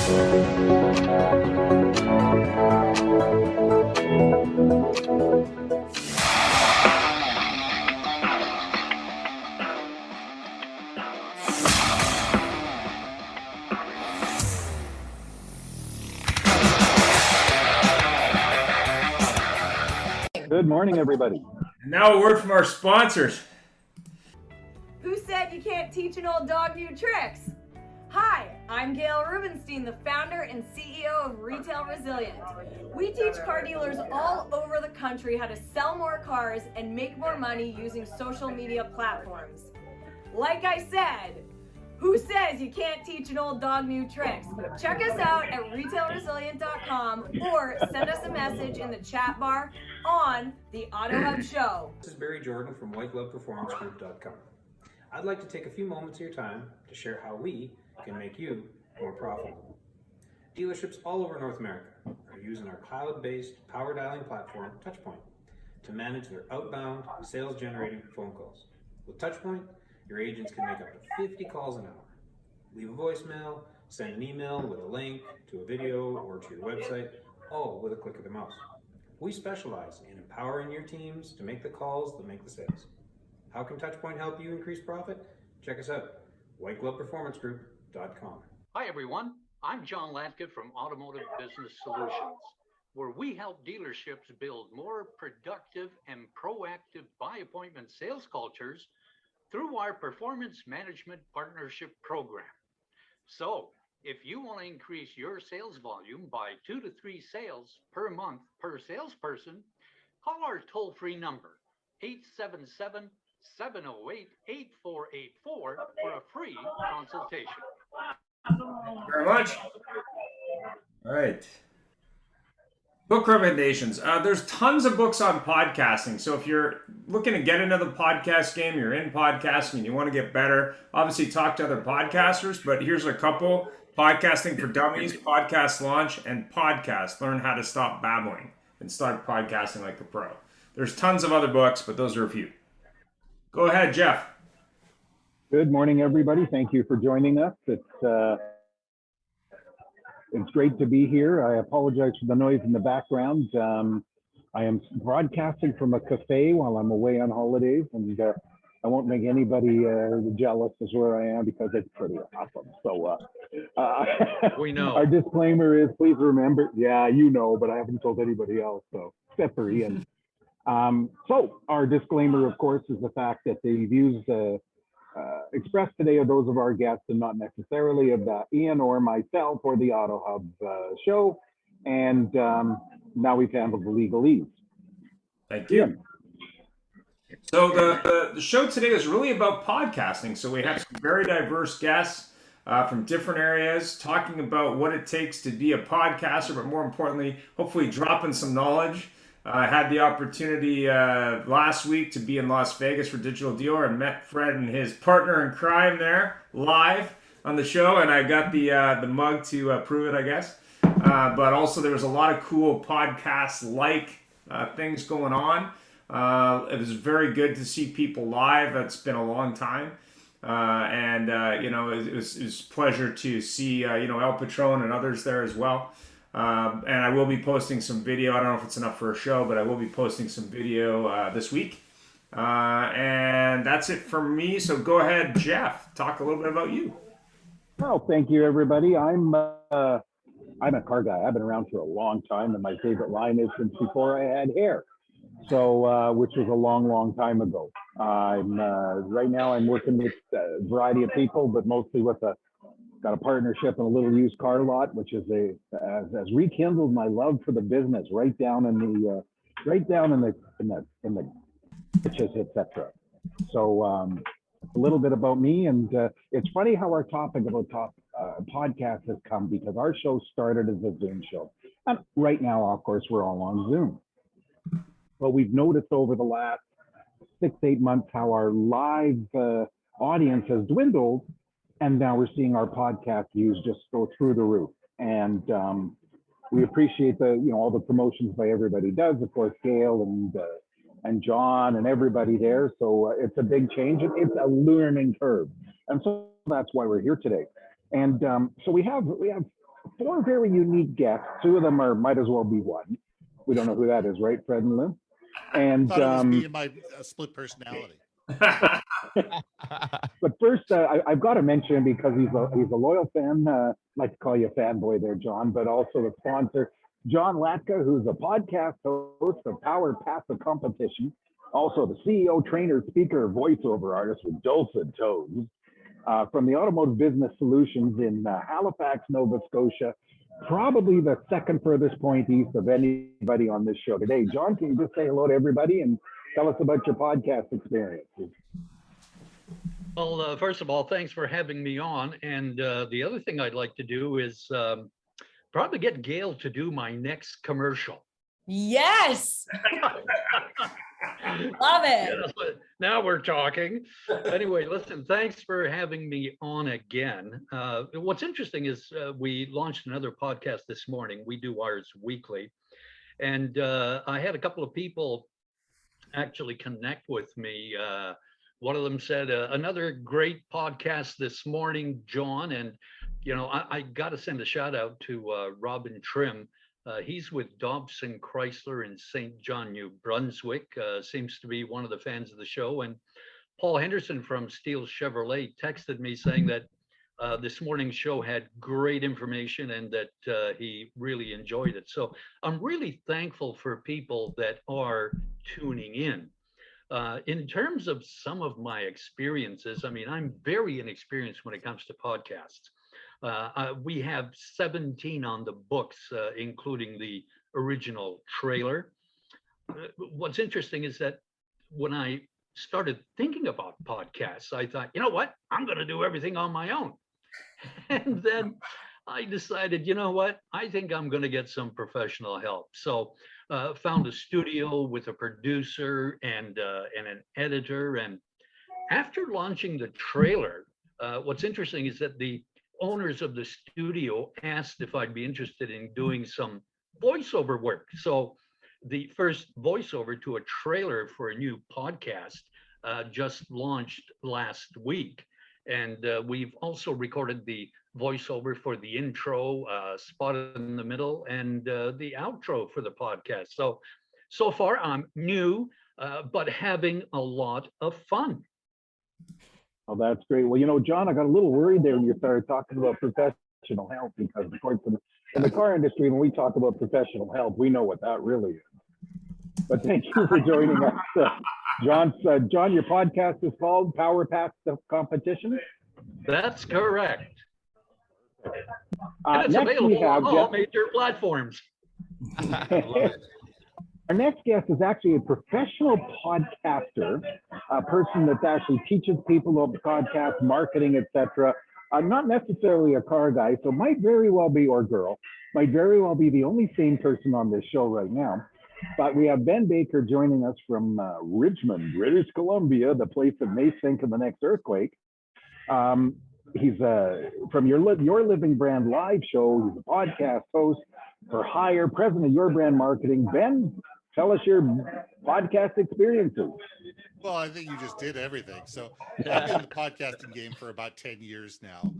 Good morning, everybody. And now a word from our sponsors. Who said you can't teach an old dog new tricks? Hi, I'm Gail Rubenstein, the founder and CEO of Retail Resilient. We teach car dealers all over the country how to sell more cars and make more money using social media platforms. Like I said, who says you can't teach an old dog new tricks? Check us out at retailresilient.com or send us a message in the chat bar on the AutoHub show. This is Barry Jordan from whitegloveperformancegroup.com. I'd like to take a few moments of your time to share how we can make you more profitable. Dealerships all over North America are using our cloud-based power dialing platform, Touchpoint, to manage their outbound sales-generating phone calls. With Touchpoint, your agents can make up to 50 calls an hour. Leave a voicemail, send an email with a link to a video or to your website, all with a click of the mouse. We specialize in empowering your teams to make the calls that make the sales. How can Touchpoint help you increase profit? Check us out, whitegloveperformancegroup.com. Hi everyone, I'm John Latka from Automotive Business Solutions, where we help dealerships build more productive and proactive by appointment sales cultures through our Performance Management Partnership Program. So, if you want to increase your sales volume by 2 to 3 sales per month per salesperson, call our toll-free number, 877-708-8484 for a free consultation. Thank you very much. All right. Book recommendations. There's tons of books on podcasting. So if you're looking to get into the podcast game, you're in podcasting and you want to get better, obviously talk to other podcasters, but here's a couple. Podcasting for Dummies, Podcast Launch, and Podcast. Learn how to stop babbling and start podcasting like a pro. There's tons of other books, but those are a few. Go ahead, Jeff. Good morning, everybody. Thank you for joining us. It's great to be here. I apologize for the noise in the background. I am broadcasting from a cafe while I'm away on holidays, and I won't make anybody jealous as where I am because it's pretty awesome. So We know. Our disclaimer is, please remember, yeah, you know, but I haven't told anybody else, so except for Ian. So our disclaimer, of course, is the fact that the views expressed today are those of our guests and not necessarily of Ian or myself or the AutoHub show. And now we've handled the legalese. Thank you. Ian. So the show today is really about podcasting. So we have some very diverse guests from different areas talking about what it takes to be a podcaster, but more importantly, hopefully dropping some knowledge. I had the opportunity last week to be in Las Vegas for Digital Dealer and met Fred and his partner in crime there live on the show, and I got the mug to prove it, I guess. But also there was a lot of cool podcast-like things going on. It was very good to see people live. It's been a long time. It was a pleasure to see, El Patron and others there as well. And I will be posting some video. I don't know if it's enough for a show, but I will be posting some video this week. And that's it for me. So go ahead, Jeff. Talk a little bit about you. Well, thank you, everybody. I'm a car guy. I've been around for a long time, and my favorite line is since before I had hair. So, which was a long, long time ago. Right now I'm working with a variety of people, but mostly with got a partnership in a little used car lot, which is has rekindled my love for the business right down in the pitches, etc. So a little bit about me, and it's funny how our topic about podcast has come because our show started as a Zoom show, and right now, of course, we're all on Zoom. But we've noticed over the last 6-8 months how our live audience has dwindled, and now we're seeing our podcast views just go through the roof. And we appreciate all the promotions by everybody does, of course, Gail and John and everybody there. So it's a big change. It's a learning curve, and so that's why we're here today. And so we have four very unique guests. Two of them might as well be one. We don't know who that is, right, Fred and Lynn? And Thought it was me and my split personality. but first, I've got to mention him because he's a loyal fan. I'd like to call you a fanboy there, John, but also the sponsor, John Latka, who's a podcast host of Power Path the Competition, also the CEO, trainer, speaker, voiceover artist with dulcet tones, from the Automotive Business Solutions in Halifax, Nova Scotia, probably the second furthest point east of anybody on this show today. John, can you just say hello to everybody and tell us about your podcast experiences? Well, first of all, thanks for having me on. And the other thing I'd like to do is probably get Gail to do my next commercial. Yes. Love it. Yeah, now we're talking. Anyway, listen, thanks for having me on again. What's interesting is we launched another podcast this morning. We do ours weekly. And I had a couple of people actually connect with me. One of them said, another great podcast this morning, John. And, you know, I got to send a shout out to Robin Trim. He's with Dobson Chrysler in St. John, New Brunswick, seems to be one of the fans of the show. And Paul Henderson from Steele Chevrolet texted me saying that this morning's show had great information and that he really enjoyed it. So I'm really thankful for people that are tuning in. In terms of some of my experiences, I mean, I'm very inexperienced when it comes to podcasts. We have 17 on the books, including the original trailer. What's interesting is that when I started thinking about podcasts, I thought, you know what, I'm going to do everything on my own. And then I decided, you know what, I think I'm going to get some professional help. So found a studio with a producer and an editor. And after launching the trailer, what's interesting is that the owners of the studio asked if I'd be interested in doing some voiceover work. So the first voiceover to a trailer for a new podcast just launched last week. And we've also recorded the voiceover for the intro, spot in the middle, and the outro for the podcast. So far I'm new, but having a lot of fun. Oh, that's great. Well, you know, John, I got a little worried there when you started talking about professional help, because of course in the car industry, when we talk about professional help, we know what that really is. But thank you for joining us. John, your podcast is called Power Path the Competition? That's correct. And it's next available on all Jeff, major platforms. Our next guest is actually a professional podcaster, a person that actually teaches people about podcast marketing, etc. Not necessarily a car guy, so might very well be, or girl, might very well be the only sane person on this show right now. But we have Ben Baker joining us from Richmond, British Columbia, the place that may sink in the next earthquake. He's from your Living Brand live show. He's a podcast host for hire, president of Your Brand Marketing. Ben, tell us your podcast experiences. Well, I think you just did everything. So I've been in the podcasting game for about 10 years now.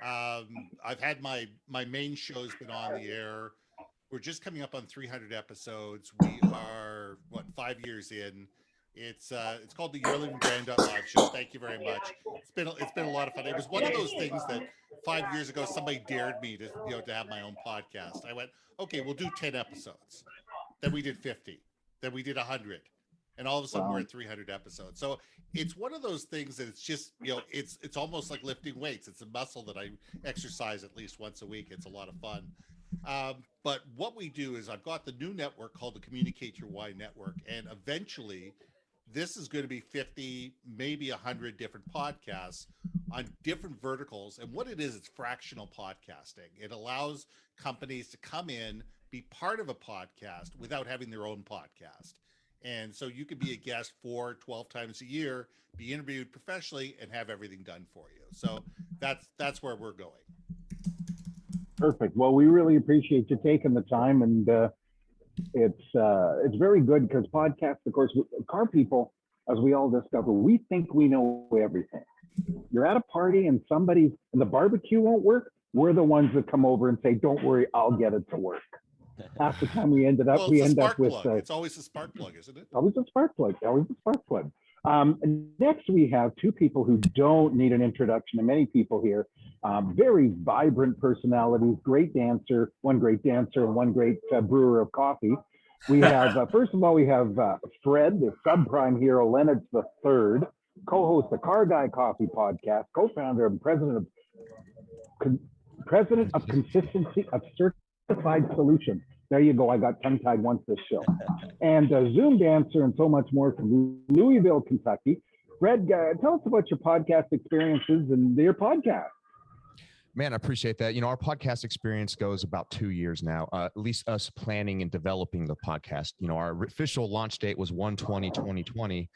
I've had my main show's been on the air. We're just coming up on 300 episodes. We are 5 years in. It's called the Your Living Brand live show. Thank you very much. It's been a lot of fun. It was one of those things that 5 years ago somebody dared me to have my own podcast. I went, okay, we'll do 10 episodes. Then we did 50. Then we did 100. And all of a sudden we're at 300 episodes. So it's one of those things that it's just, it's almost like lifting weights. It's a muscle that I exercise at least once a week. It's a lot of fun. But what we do is I've got the new network called the Communicate Your Why Network. And eventually this is going to be 50, maybe 100 different podcasts on different verticals. And what it is, it's fractional podcasting. It allows companies to come in, be part of a podcast without having their own podcast. And so you could be a guest 12 times a year, be interviewed professionally, and have everything done for you. So that's where we're going. Perfect. Well, we really appreciate you taking the time, and it's very good because podcasts, of course, car people, as we all discover, we think we know everything. You're at a party and the barbecue won't work. we're the ones that come over and say, don't worry, I'll get it to work. Half the time we ended up, Well, we it's a end up spark with, plug. It's always a spark plug, isn't it? always a spark plug, always a spark plug. Next, we have two people who don't need an introduction to many people here. Very vibrant personalities, great dancer, one great dancer and one great brewer of coffee. We have, first of all, we have Fred, the subprime hero, Leonard III, co-host the Car Guy Coffee podcast, co-founder and president of Consistency of Certified Solutions. There you go. I got tongue-tied once this show. And a Zoom dancer and so much more from Louisville, Kentucky. Fred, tell us about your podcast experiences and your podcast. Man, I appreciate that. Our podcast experience goes about 2 years now, at least us planning and developing the podcast. Our official launch date was 1/20/2020,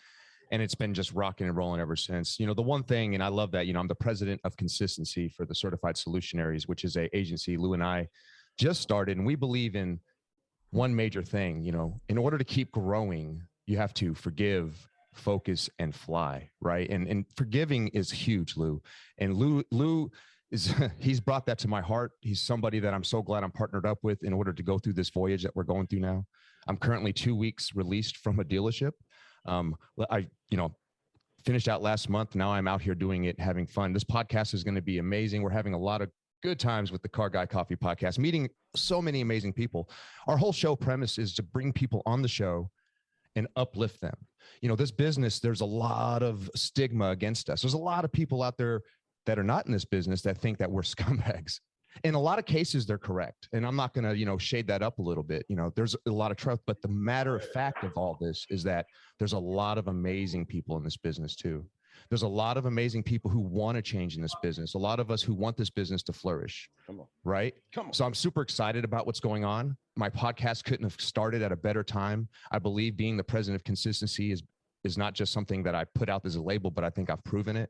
and it's been just rocking and rolling ever since. The one thing, and I love that, I'm the president of Consistency for the Certified Solutionaries, which is a agency Lou and I just started. And we believe in one major thing, in order to keep growing, you have to forgive, focus, and fly, right? And forgiving is huge, Lou. And Lou he's brought that to my heart. He's somebody that I'm so glad I'm partnered up with in order to go through this voyage that we're going through now. I'm currently 2 weeks released from a dealership. I finished out last month. Now I'm out here doing it, having fun. This podcast is going to be amazing. We're having a lot of good times with the Car Guy Coffee podcast, meeting so many amazing people. Our whole show premise is to bring people on the show and uplift them. This business, there's a lot of stigma against us. There's a lot of people out there that are not in this business that think that we're scumbags. In a lot of cases, they're correct. And I'm not going to, shade that up a little bit. There's a lot of truth, but the matter of fact of all this is that there's a lot of amazing people in this business too. There's a lot of amazing people who want to change in this business. A lot of us who want this business to flourish. Come on. Right? Come on. So I'm super excited about what's going on. My podcast couldn't have started at a better time. I believe being the president of Consistency is not just something that I put out as a label, but I think I've proven it.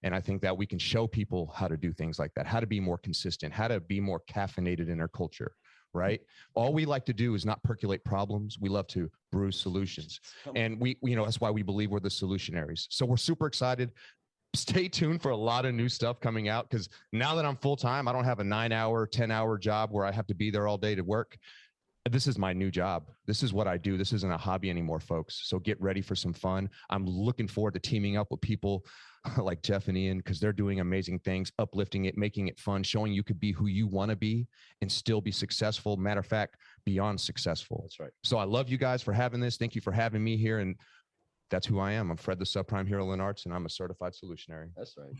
And I think that we can show people how to do things like that, how to be more consistent, how to be more caffeinated in our culture, right? All we like to do is not percolate problems. We love to brew solutions. And we that's why we believe we're the solutionaries. So we're super excited. Stay tuned for a lot of new stuff coming out, because now that I'm full-time, I don't have a 9-hour, 10-hour job where I have to be there all day to work. This is my new job. This is what I do. This isn't a hobby anymore, folks. So get ready for some fun. I'm looking forward to teaming up with people like Jeff and Ian, because they're doing amazing things, uplifting it, making it fun, showing you could be who you want to be and still be successful. Matter of fact, beyond successful. That's right. So I love you guys for having this. Thank you for having me here. And that's who I am. I'm Fred, the subprime hero in arts, and I'm a certified solutionary. That's right.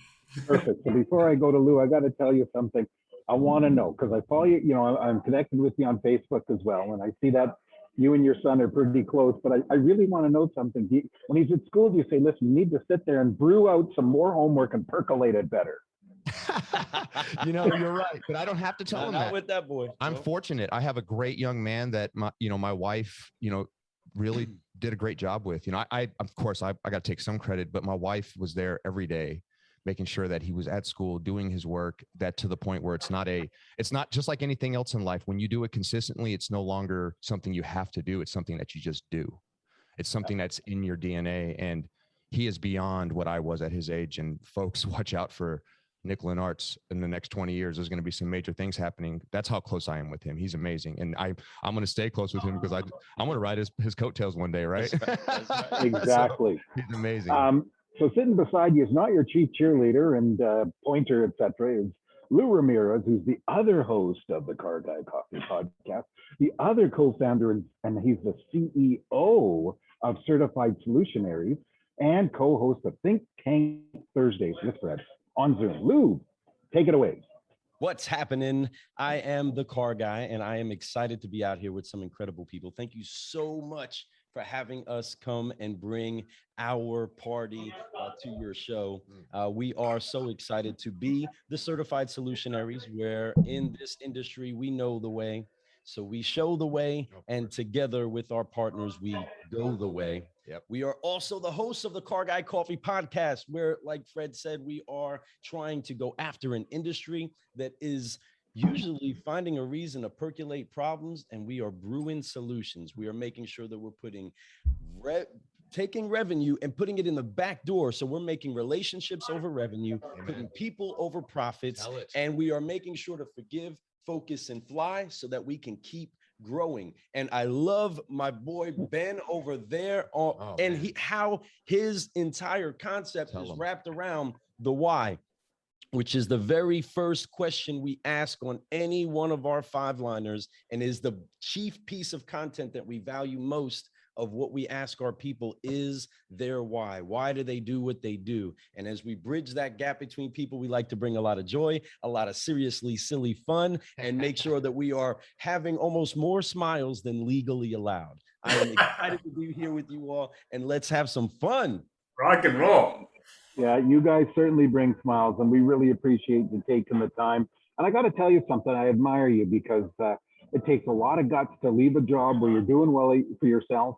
Perfect. So before I go to Lou, I got to tell you something. I want to know, because I follow you, I'm connected with you on Facebook as well. And I see that you and your son are pretty close, but I really want to know something. When he's at school, do you say, listen, you need to sit there and brew out some more homework and percolate it better? You're right, but I don't have to tell him that. Not with that boy. I'm fortunate. I have a great young man that my wife, really did a great job with. I of course I got to take some credit, but my wife was there every day, making sure that he was at school doing his work, that to the point where it's not just like anything else in life. When you do it consistently, it's no longer something you have to do. It's something that you just do. It's something that's in your DNA. And he is beyond what I was at his age. And folks, watch out for Nick Lenartz in the next 20 years. There's going to be some major things happening. That's how close I am with him. He's amazing. And I'm going to stay close with him because I'm going to ride his coattails one day, right? That's right. Exactly. So, he's amazing. So sitting beside you is not your chief cheerleader and pointer, etc. Is Lou Ramirez, who's the other host of the Car Guy Coffee podcast, the other co-founder, and he's the CEO of Certified Solutionaries and co-host of Think Tank Thursdays with Fred on Zoom. Lou, take it away. What's happening? I am the Car Guy, and I am excited to be out here with some incredible people. Thank you so much for having us come and bring our party to your show. We are so excited to be the Certified Solutionaries, where in this industry, we know the way. So we show the way, and together with our partners, we go the way. Yep. We are also the hosts of the Car Guy Coffee podcast, where, like Fred said, we are trying to go after an industry that is usually finding a reason to percolate problems, and we are brewing solutions. We are making sure that we're putting taking revenue and putting it in the back door. So we're making relationships over revenue, putting people over profits, and we are making sure to forgive, focus, and fly so that we can keep growing. And I love my boy Ben over there how his entire concept is wrapped around the why, which is the very first question we ask on any one of our 5-liners and is the chief piece of content that we value most of what we ask our people is their why. Why do they do what they do? And as we bridge that gap between people, we like to bring a lot of joy, a lot of seriously silly fun, and make sure that we are having almost more smiles than legally allowed. I am excited to be here with you all, and let's have some fun. Rock and roll. Yeah, you guys certainly bring smiles, and we really appreciate you taking the time. And I got to tell you something, I admire you because it takes a lot of guts to leave a job where you're doing well for yourself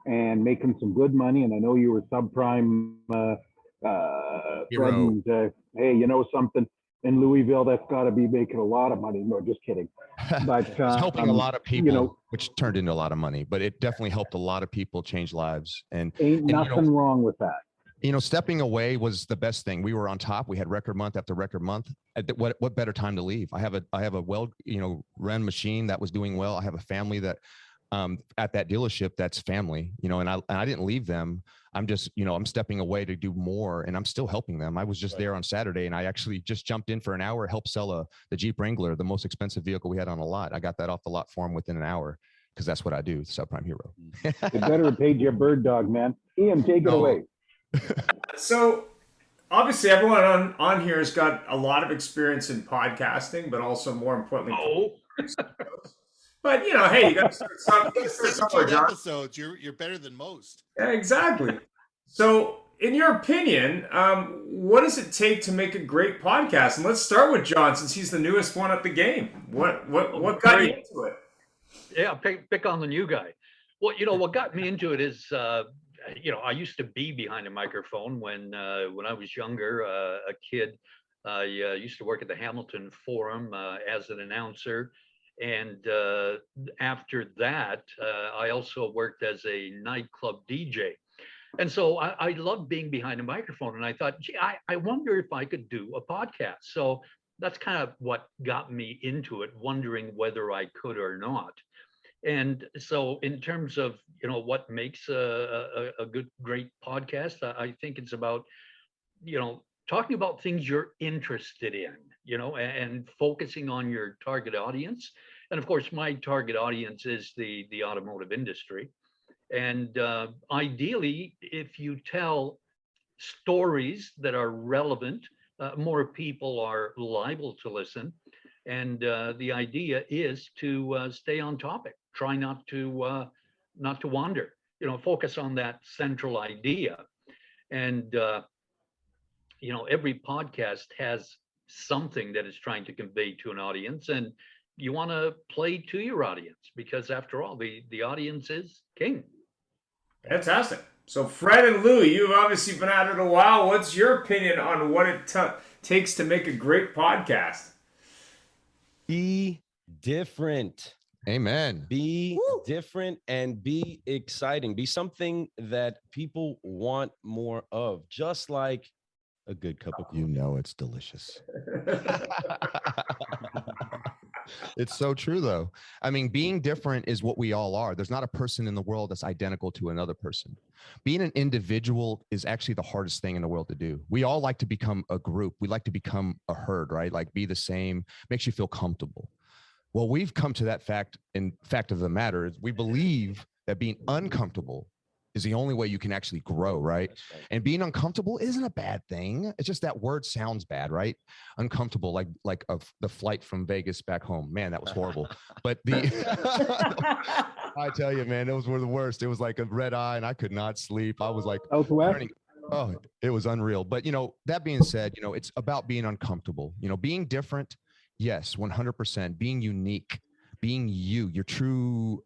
and making some good money. And I know you were subprime, Fred, and hey, you know something, in Louisville, that's got to be making a lot of money. No, just kidding. But it's helping a lot of people, you know, which turned into a lot of money, but it definitely helped a lot of people change lives. And ain't nothing wrong with that. You know, stepping away was the best thing. We were on top. We had record month after record month. What better time to leave? I have a well, run machine that was doing well. I have a family that at that dealership that's family, and I didn't leave them. I'm just, I'm stepping away to do more, and I'm still helping them. I was just there on Saturday, and I actually just jumped in for an hour, helped sell the Jeep Wrangler, the most expensive vehicle we had on the lot. I got that off the lot for him within an hour because that's what I do, subprime hero. You better have paid your bird dog, man. Ian, take it away. So obviously everyone on here has got a lot of experience in podcasting, but also more importantly, but hey, you got to start somewhere, John. Episodes, you're better than most. Yeah, exactly. So in your opinion, what does it take to make a great podcast? And let's start with John, since he's the newest one at the game. What got you into it? Yeah, pick on the new guy. Well, what got me into it is I used to be behind a microphone when I was younger, a kid. I used to work at the Hamilton Forum as an announcer. And after that, I also worked as a nightclub DJ. And so I loved being behind a microphone. And I thought, gee, I wonder if I could do a podcast. So that's kind of what got me into it, wondering whether I could or not. And so in terms of, what makes a great podcast, I think it's about, talking about things you're interested in, and focusing on your target audience. And of course, my target audience is the automotive industry. And ideally, if you tell stories that are relevant, more people are liable to listen. And the idea is to stay on topic. Try not to wander. Focus on that central idea. And every podcast has something that is trying to convey to an audience, and you want to play to your audience because, after all, the audience is king. Fantastic. So, Fred and Louie, you've obviously been at it a while. What's your opinion on what it takes to make a great podcast? Be different. Amen. Be different and be exciting. Be something that people want more of, just like a good cup of coffee. It's delicious. It's so true, though. I mean, being different is what we all are. There's not a person in the world that's identical to another person. Being an individual is actually the hardest thing in the world to do. We all like to become a group. We like to become a herd, right? Like be the same, makes you feel comfortable. Well, we've come to that fact, and fact of the matter is we believe that being uncomfortable is the only way you can actually grow, right? And being uncomfortable isn't a bad thing. It's just that word sounds bad, right? Uncomfortable, like the flight from Vegas back home. Man, that was horrible. But I tell you, man, those were the worst. It was like a red eye, and I could not sleep. I was like, oh, it was unreal. But that being said, it's about being uncomfortable. Being different, yes, 100%. Being unique. Being your true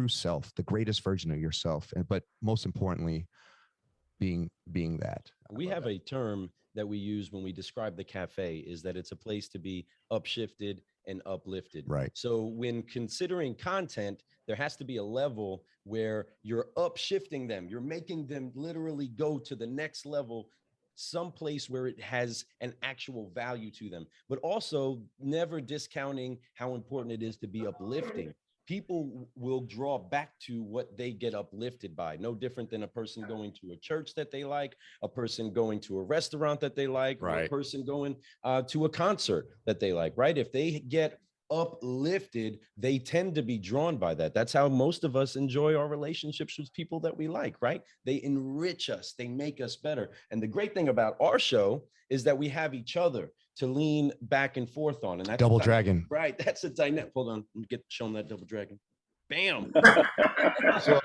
self, the greatest version of yourself, but most importantly, being that. We have a term that we use when we describe the cafe is that it's a place to be upshifted and uplifted. Right. So when considering content, there has to be a level where you're upshifting them. You're making them literally go to the next level, someplace where it has an actual value to them, but also never discounting how important it is to be uplifting. People will draw back to what they get uplifted by. No different than a person going to a church that they like, a person going to a restaurant that they like, or a Right. person going to a concert that they like, right? If they get uplifted, they tend to be drawn by that. That's how most of us enjoy our relationships with people that we like, right? They enrich us, they make us better. And the great thing about our show is that we have each other to lean back and forth on. And that's Double dragon. right? That's a dynamic. Hold on, let me get shown that double dragon. Bam. So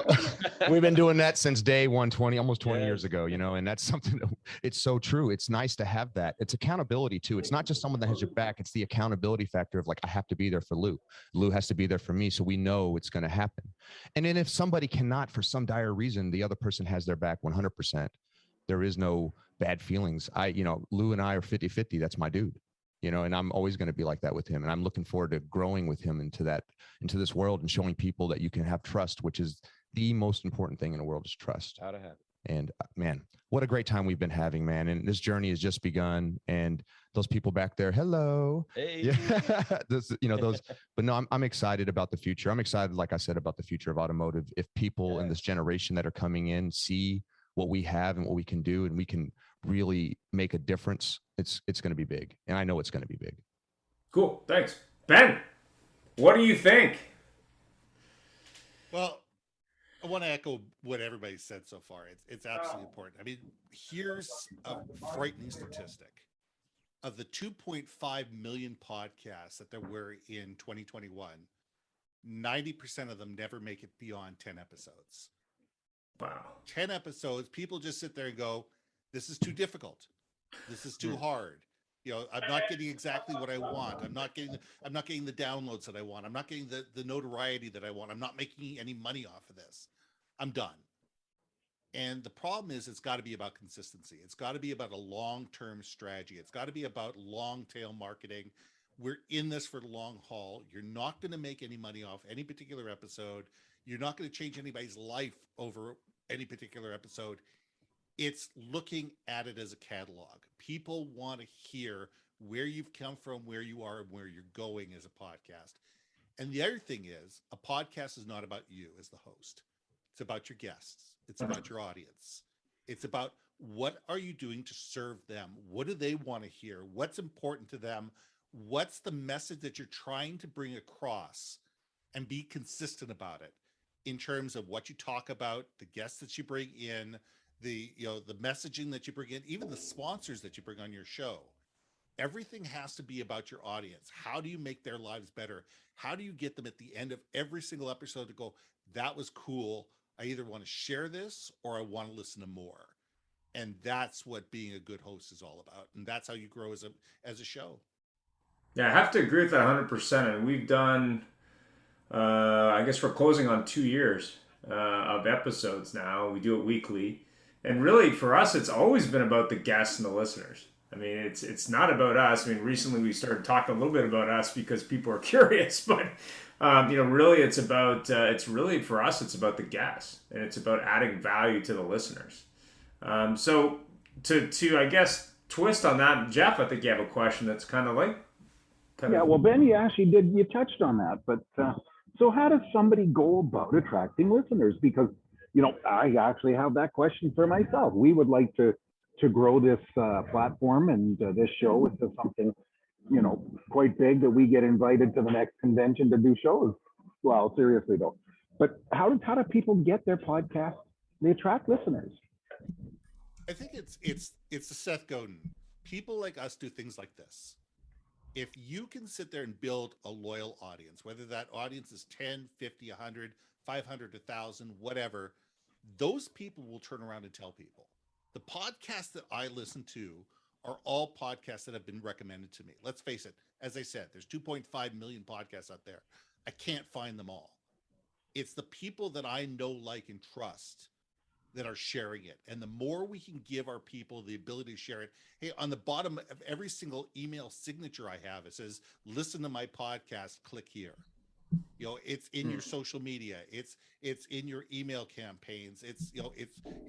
we've been doing that since day 120, almost 20 Yes. years ago, you know, and that's something that, it's so true. It's nice to have that. It's accountability too. It's not just someone that has your back. It's the accountability factor of like, I have to be there for Lou. Lou has to be there for me. So we know it's going to happen. And then if somebody cannot, for some dire reason, the other person has their back 100%. There is no bad feelings. Lou and I are 50-50. That's my dude. You know, and I'm always going to be like that with him. And I'm looking forward to growing with him into this world and showing people that you can have trust, which is the most important thing in the world is trust. How to have it. And man, what a great time we've been having, man. And this journey has just begun. And those people back there, hello. Hey. Yeah. But no, I'm excited about the future. I'm excited, like I said, about the future of automotive. If people in this generation that are coming in see what we have and what we can do, and we can really make a difference, it's going to be big. And I know it's going to be big. Cool. Thanks. Ben, what do you think? Well, I want to echo what everybody said so far. It's absolutely important. I mean, here's a frightening statistic. Of the 2.5 million podcasts that there were in 2021, 90% of them never make it beyond 10 episodes. Wow. 10 episodes, people just sit there and go, this is too difficult. This is too hard. You know, I'm not getting exactly what I want. I'm not getting the downloads that I want. I'm not getting the notoriety that I want. I'm not making any money off of this. I'm done. And the problem is, it's got to be about consistency. It's got to be about a long-term strategy. It's got to be about long-tail marketing. We're in this for the long haul. You're not going to make any money off any particular episode. You're not going to change anybody's life over any particular episode. It's looking at it as a catalog. People want to hear where you've come from, where you are, and where you're going as a podcast. And the other thing is, a podcast is not about you as the host. It's about your guests. It's about your audience. It's about, what are you doing to serve them? What do they want to hear? What's important to them? What's the message that you're trying to bring across, and be consistent about it in terms of what you talk about, the guests that you bring in, the messaging that you bring in, even the sponsors that you bring on your show. Everything has to be about your audience. How do you make their lives better? How do you get them at the end of every single episode to go, that was cool. I either want to share this or I want to listen to more. And that's what being a good host is all about. And that's how you grow as a show. Yeah, I have to agree with that 100%. And we've done, I guess we're closing on 2 years of episodes now. We do it weekly. And really, for us, it's always been about the guests and the listeners. I mean, it's not about us. I mean, recently we started talking a little bit about us because people are curious. But, really it's about, for us, it's about the guests. And it's about adding value to the listeners. So to I guess, twist on that, Jeff, I think you have a question that's kind of like... Well, Ben, you touched on that. But so how does somebody go about attracting listeners? Because, I actually have that question for myself. We would like to grow this platform and this show into something, quite big, that we get invited to the next convention to do shows. Well, seriously though. But how do people get their podcast? They attract listeners. I think it's the Seth Godin. People like us do things like this. If you can sit there and build a loyal audience, whether that audience is 10, 50, 100, 500, 1,000, whatever, those people will turn around and tell people. The podcasts that I listen to are all podcasts that have been recommended to me. Let's face it. As I said, there's 2.5 million podcasts out there. I can't find them all. It's the people that I know, like, and trust that are sharing it. And the more we can give our people the ability to share it. Hey, on the bottom of every single email signature I have, it says, listen to my podcast, click here. You know, it's in your social media, it's in your email campaigns, it's, you know,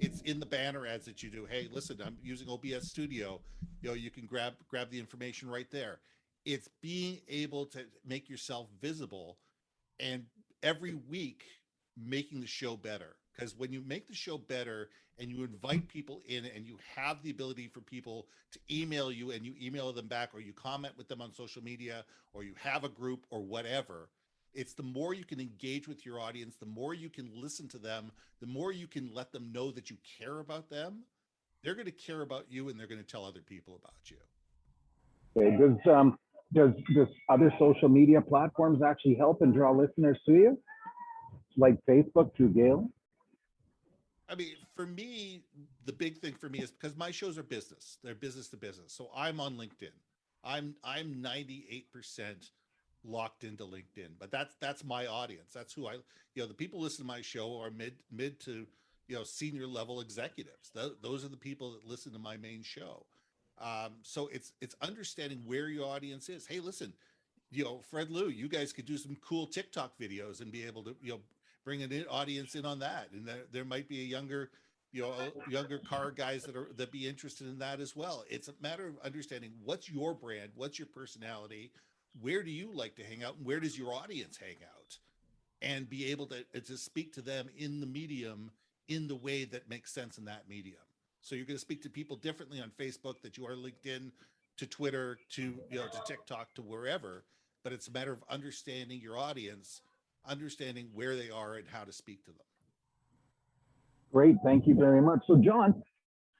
it's in the banner ads that you do. Hey, listen, I'm using OBS Studio. You know, you can grab the information right there. It's being able to make yourself visible, and every week making the show better. Because when you make the show better and you invite people in and you have the ability for people to email you and you email them back, or you comment with them on social media, or you have a group or whatever, it's the more you can engage with your audience, the more you can listen to them, the more you can let them know that you care about them. They're going to care about you, and they're going to tell other people about you. Okay. Does other social media platforms actually help and draw listeners to you, like Facebook through Gale? I mean, for me, the big thing for me is because my shows are business; they're business to business. So I'm on LinkedIn. I'm 98% locked into LinkedIn, but that's my audience. That's who the people listen to my show are mid to, senior level executives. Those are the people that listen to my main show. So it's understanding where your audience is. Hey, listen, Fred Lou, you guys could do some cool TikTok videos and be able to, bring an audience in on that. And there might be a younger car guys that be interested in that as well. It's a matter of understanding what's your brand, what's your personality, where do you like to hang out, and where does your audience hang out, and be able to speak to them in the medium in the way that makes sense in that medium. So you're going to speak to people differently on Facebook that you are LinkedIn, to Twitter, to TikTok, to wherever. But it's a matter of understanding your audience, understanding where they are and how to speak to them. Great, thank you very much. So John,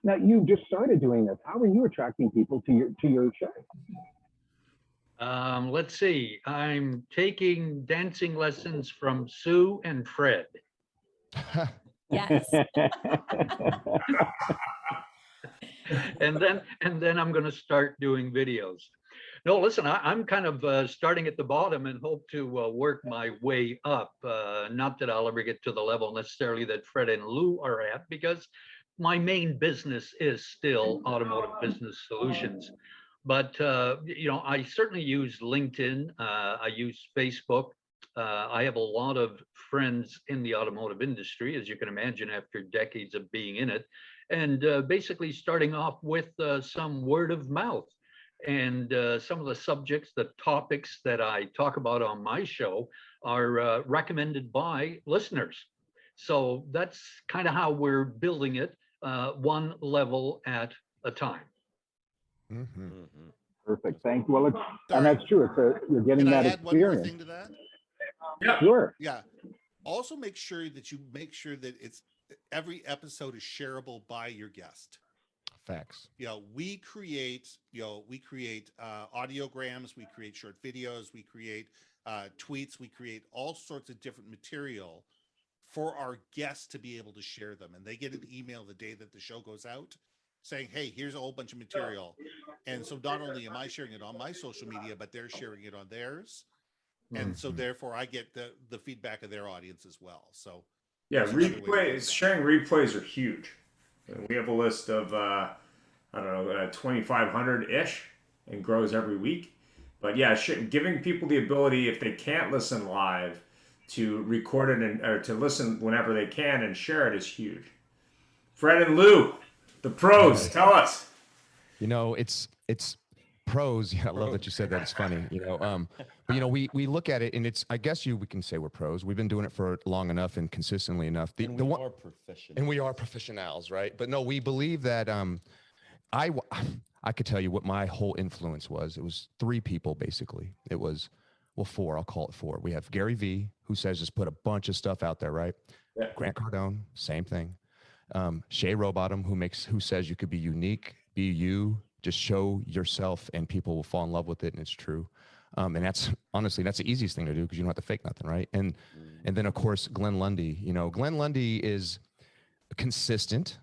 now you've just started doing this. How are you attracting people to your show? Let's see. I'm taking dancing lessons from Sue and Fred. Yes. and then I'm going to start doing videos. No, listen, I'm kind of starting at the bottom and hope to work my way up. Not that I'll ever get to the level necessarily that Fred and Lou are at, because my main business is still automotive business solutions. But, I certainly use LinkedIn. I use Facebook. I have a lot of friends in the automotive industry, as you can imagine, after decades of being in it. And basically starting off with some word of mouth. And some of the subjects, the topics that I talk about on my show are recommended by listeners. So that's kind of how we're building it, one level at a time. Mm-hmm. Perfect. Thank you. Well, and that's true. You're getting that experience. One more thing to that? Yeah. Sure. Yeah. Also make sure that every episode is shareable by your guest. Facts. We create audiograms, we create short videos, we create tweets, we create all sorts of different material for our guests to be able to share them. And they get an email the day that the show goes out saying, hey, here's a whole bunch of material. And so not only am I sharing it on my social media, but they're sharing it on theirs. And so therefore I get the feedback of their audience as well. So yeah, replays, sharing replays are huge. We have a list of, 2,500-ish, and grows every week. But yeah, giving people the ability, if they can't listen live, to record it or to listen whenever they can and share it is huge. Fred and Lou, the pros, tell us. It's pros. Yeah, I love that you said that. It's funny, but we look at it, and I guess we can say we're pros. We've been doing it for long enough and consistently enough. We are professionals. And we are professionals, right? But no, we believe that I could tell you what my whole influence was. It was 3 people, basically. It was, 4. I'll call it 4. We have Gary V, who says just put a bunch of stuff out there, right? Yeah. Grant Cardone, same thing. Shay Rowbottom, who says you could be unique, be you, just show yourself, and people will fall in love with it, and it's true. And that's honestly, that's the easiest thing to do, because you don't have to fake nothing, right? And then of course Glenn Lundy. Glenn Lundy is consistent,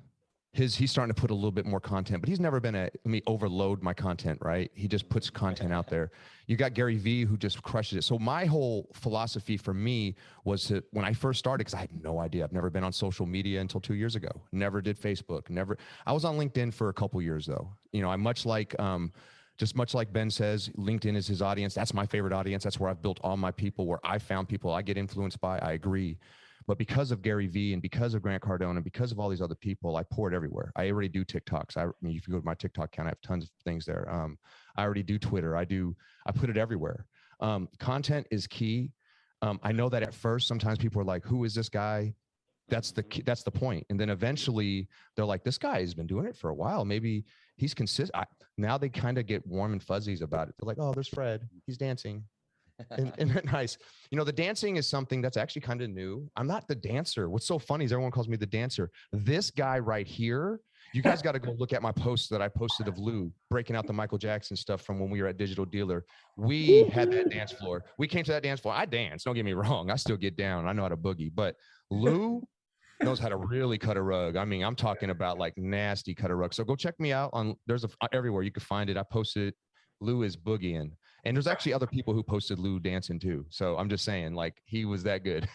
he's starting to put a little bit more content, but he's never been let me overload my content, right? He just puts content out there. You got Gary Vee who just crushes it. So my whole philosophy for me was to, when I first started, because I had no idea, I've never been on social media until 2 years ago. Never did Facebook, never. I was on LinkedIn for a couple years though. You know, I'm much like Ben says, LinkedIn is his audience. That's my favorite audience. That's where I've built all my people, where I found people I get influenced by. I agree. But because of Gary Vee and because of Grant Cardone and because of all these other people, I pour it everywhere. I already do TikToks. I mean, if you go to my TikTok account, I have tons of things there. I already do Twitter. I put it everywhere. Content is key. I know that at first, sometimes people are like, who is this guy? That's the point. And then eventually they're like, this guy has been doing it for a while. Maybe he's consistent. Now they kind of get warm and fuzzies about it. They're like, oh, there's Fred. He's dancing. And nice. You know, the dancing is something that's actually kind of new. I'm not the dancer. What's so funny is everyone calls me the dancer. This guy right here, you guys got to go look at my post that I posted of Lou breaking out the Michael Jackson stuff from when we were at Digital Dealer. We had that dance floor. We came to that dance floor. I dance. Don't get me wrong. I still get down. I know how to boogie. But Lou knows how to really cut a rug. I mean, I'm talking about like nasty cut a rug. So go check me out on, everywhere you can find it. I posted it. Lou is boogieing. And there's actually other people who posted Lou dancing too. So I'm just saying, like, he was that good.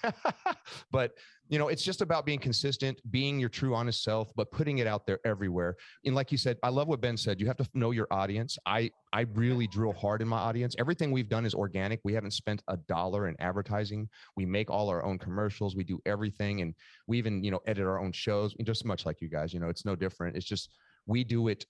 But, you know, it's just about being consistent, being your true honest self, but putting it out there everywhere. And like you said, I love what Ben said. You have to know your audience. I really drill hard in my audience. Everything we've done is organic. We haven't spent $1 in advertising. We make all our own commercials. We do everything. And we even, you know, edit our own shows, just much like you guys. You know, it's no different. It's just, we do it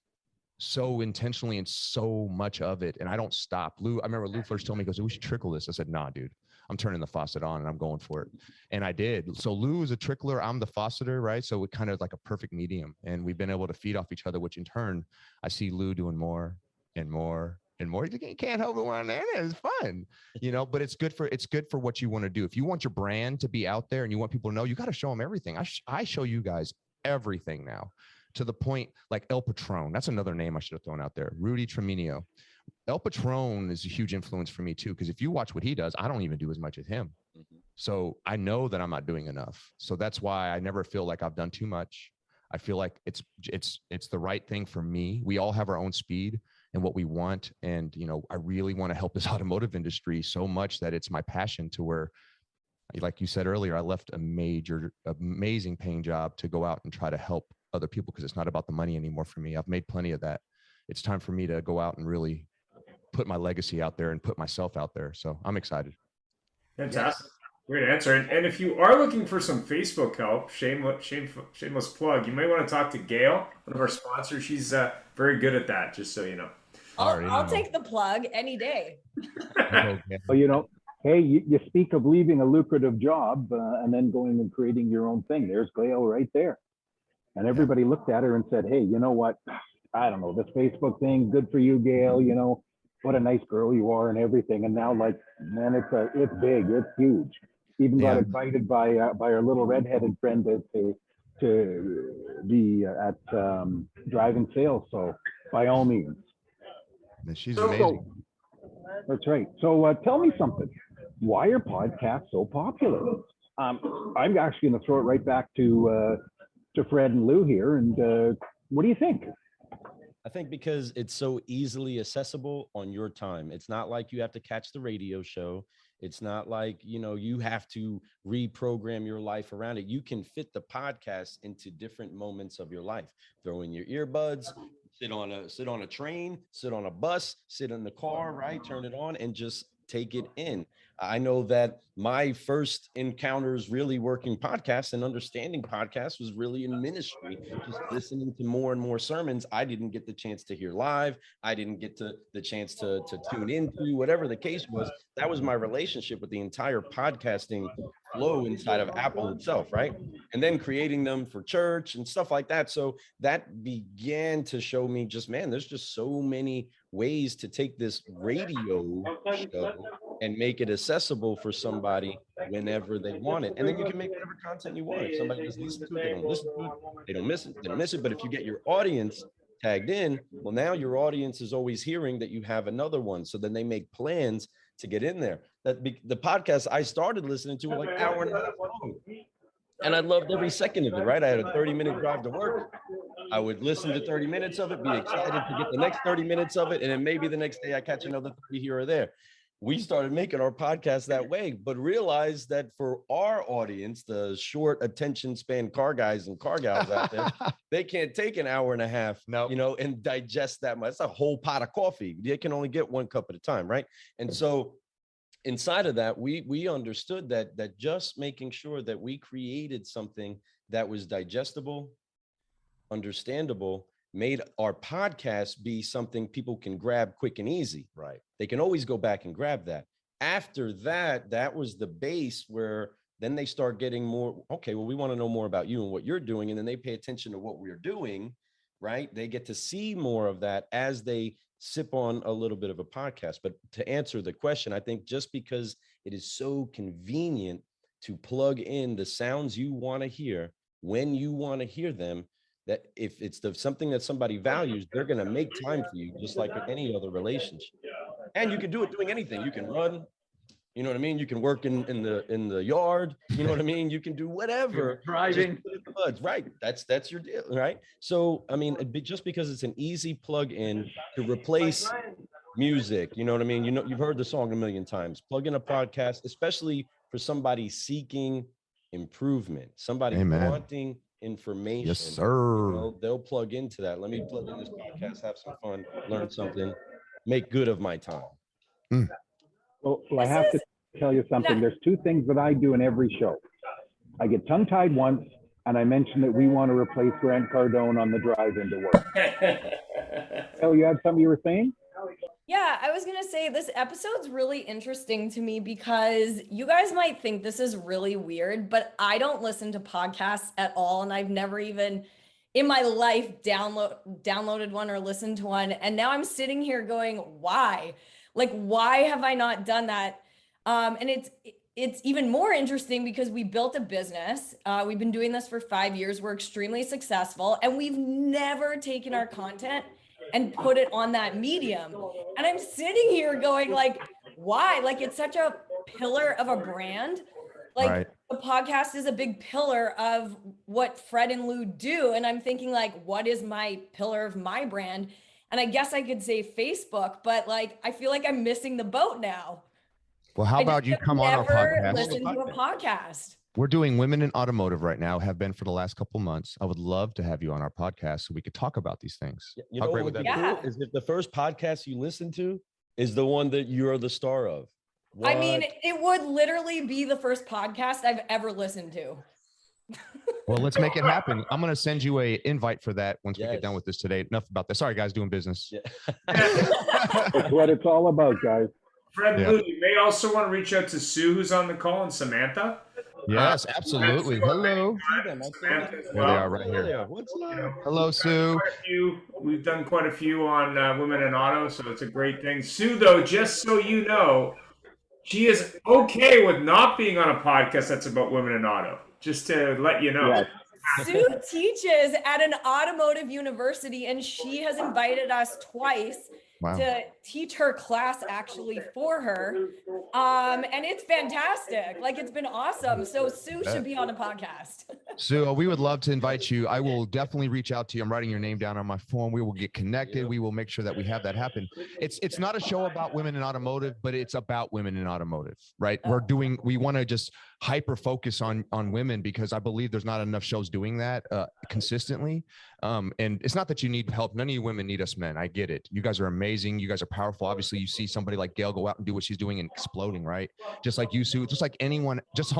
so intentionally and so much of it. And I don't stop. Lou, I remember Lou first told me, he goes, we should trickle this. I said, nah, dude, I'm turning the faucet on and I'm going for it. And I did. So Lou is a trickler. I'm the fauceter, right? So it kind of like a perfect medium. And we've been able to feed off each other, which in turn, I see Lou doing more and more and more. You can't help it when it's fun, you know, but it's good for what you want to do. If you want your brand to be out there and you want people to know, you got to show them everything. I show you guys everything now. To the point, like El Patron, that's another name I should have thrown out there. Rudy Treminio. El Patron is a huge influence for me too, because if you watch what he does, I don't even do as much as him. Mm-hmm. So I know that I'm not doing enough. So that's why I never feel like I've done too much. I feel like it's the right thing for me. We all have our own speed and what we want. And, you know, I really want to help this automotive industry so much that it's my passion, to where, like you said earlier, I left amazing paying job to go out and try to help other people, because it's not about the money anymore for me. I've made plenty of that. It's time for me to go out and really put my legacy out there and put myself out there. So I'm excited. Fantastic. Great answer. And if you are looking for some Facebook help, shameless plug, you may want to talk to Gail, one of our sponsors. She's very good at that, just so you know. I'll take the plug any day. Well, you know, hey, you speak of leaving a lucrative job and then going and creating your own thing. There's Gail right there. And everybody looked at her and said, hey, you know what? I don't know, this Facebook thing, good for you, Gail. You know, what a nice girl you are and everything. And now, like, man, it's big, it's huge. Even got invited by our little redheaded friend to be at driving sales. So by all means. She's amazing. That's right. So tell me something. Why are podcasts so popular? I'm actually going to throw it right back to Fred and Lou here. And what do you think? I think because it's so easily accessible on your time. It's not like you have to catch the radio show. It's not like, you know, you have to reprogram your life around it. You can fit the podcast into different moments of your life. Throw in your earbuds, sit on a train, sit on a bus, sit in the car, right? Turn it on and just take it in. I know that my first encounters really working podcasts and understanding podcasts was really in ministry, just listening to more and more sermons I didn't get the chance to hear live. I didn't get the chance to tune into, whatever the case was. That was my relationship with the entire podcasting flow inside of Apple itself, right? And then creating them for church and stuff like that. So that began to show me just, man, there's just so many ways to take this radio show and make it accessible for somebody whenever they want it. And then you can make whatever content you want. If somebody just listens to it, they don't listen to it, they don't miss it, they don't miss it. But if you get your audience tagged in, well, now your audience is always hearing that you have another one. So then they make plans to get in there. The podcast I started listening to were like an hour and a half long. And I loved every second of it, right? I had a 30-minute drive to work. I would listen to 30 minutes of it, be excited to get the next 30 minutes of it, and then maybe the next day I catch another 30 here or there. We started making our podcast that way, but realized that for our audience, the short attention span car guys and car gals out there, they can't take an hour and a half, and digest that much. It's a whole pot of coffee. They can only get one cup at a time, right? And so inside of that, we understood that just making sure that we created something that was digestible, understandable, made our podcast be something people can grab quick and easy. Right. They can always go back and grab that. After that, that was the base where then they start getting more, okay, well, we want to know more about you and what you're doing. And then they pay attention to what we're doing, right? They get to see more of that as they sip on a little bit of a podcast. But to answer the question, I think just because it is so convenient to plug in the sounds you want to hear when you want to hear them, that if it's something that somebody values, they're going to make time for you, just like any other relationship. And you can do it doing anything. You can run, you know what I mean? You can work in the yard, you know what I mean? You can do whatever. Driving. Right. That's your deal, right? So, I mean, just because it's an easy plug in to replace music, you know what I mean? You've heard the song a million times. Plug in a podcast, especially for somebody seeking improvement, somebody wanting information. Yes, sir. They'll plug into that. Let me plug in this podcast, have some fun, learn something, make good of my time. Well, I have to tell you something. There's two things that I do in every show. I get tongue-tied once, and I mention that we want to replace Grant Cardone on the drive into work. Oh, you had something you were saying? Yeah, I was going to say this episode's really interesting to me because you guys might think this is really weird, but I don't listen to podcasts at all. And I've never even in my life downloaded one or listened to one. And now I'm sitting here going, why? Like, why have I not done that? And it's even more interesting because we built a business. We've been doing this for 5 years. We're extremely successful, and we've never taken our content and put it on that medium. And I'm sitting here going like, why? Like, it's such a pillar of a brand. Like the podcast is a big pillar of what Fred and Lou do. And I'm thinking like, what is my pillar of my brand? And I guess I could say Facebook, but like, I feel like I'm missing the boat now. Well, how about you come on our podcast? Listen to a podcast. We're doing Women in Automotive right now, have been for the last couple months. I would love to have you on our podcast so we could talk about these things. You know, what would be cool is if the first podcast you listen to is the one that you're the star of. What? I mean, it would literally be the first podcast I've ever listened to. Well, let's make it happen. I'm going to send you an invite for that once we get done with this today. Enough about that. Sorry, guys, doing business. Yeah. That's what it's all about, guys. Fred, Lou, you may also want to reach out to Sue, who's on the call, and Samantha. Yes, absolutely. Hello. There they are right here. What's up? Hello, Sue. We've done quite a few on Women in Auto, so it's a great thing. Sue, though, just so you know, she is okay with not being on a podcast that's about women in auto. Just to let you know. Yes. Sue teaches at an automotive university, and she has invited us twice to teach her class actually for her. And it's fantastic. Like, it's been awesome. So Sue should be on a podcast. Sue, we would love to invite you. I will definitely reach out to you. I'm writing your name down on my phone. We will get connected. We will make sure that we have that happen. It's not a show about women in automotive, but it's about women in automotive, right? We want to just hyper focus on women because I believe there's not enough shows doing that consistently. And it's not that you need help. None of you women need us men. I get it. You guys are amazing. You guys are powerful. Obviously, you see somebody like Gail go out and do what she's doing and exploding, right? Just like you, Sue, just like anyone, just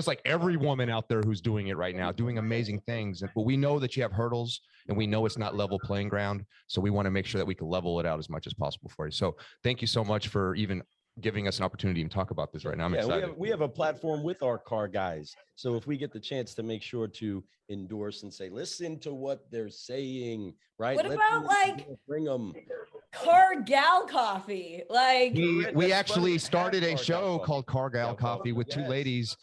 like every woman out there who's doing it right now, doing amazing things. But we know that you have hurdles and we know it's not level playing ground. So we want to make sure that we can level it out as much as possible for you. So thank you so much for even giving us an opportunity to talk about this right now. I'm excited. We have a platform with our car guys. So if we get the chance to make sure to endorse and say, listen to what they're saying, right? What about like bring them Car Gal Coffee? Like we actually started a show called Car Gal Coffee with two ladies.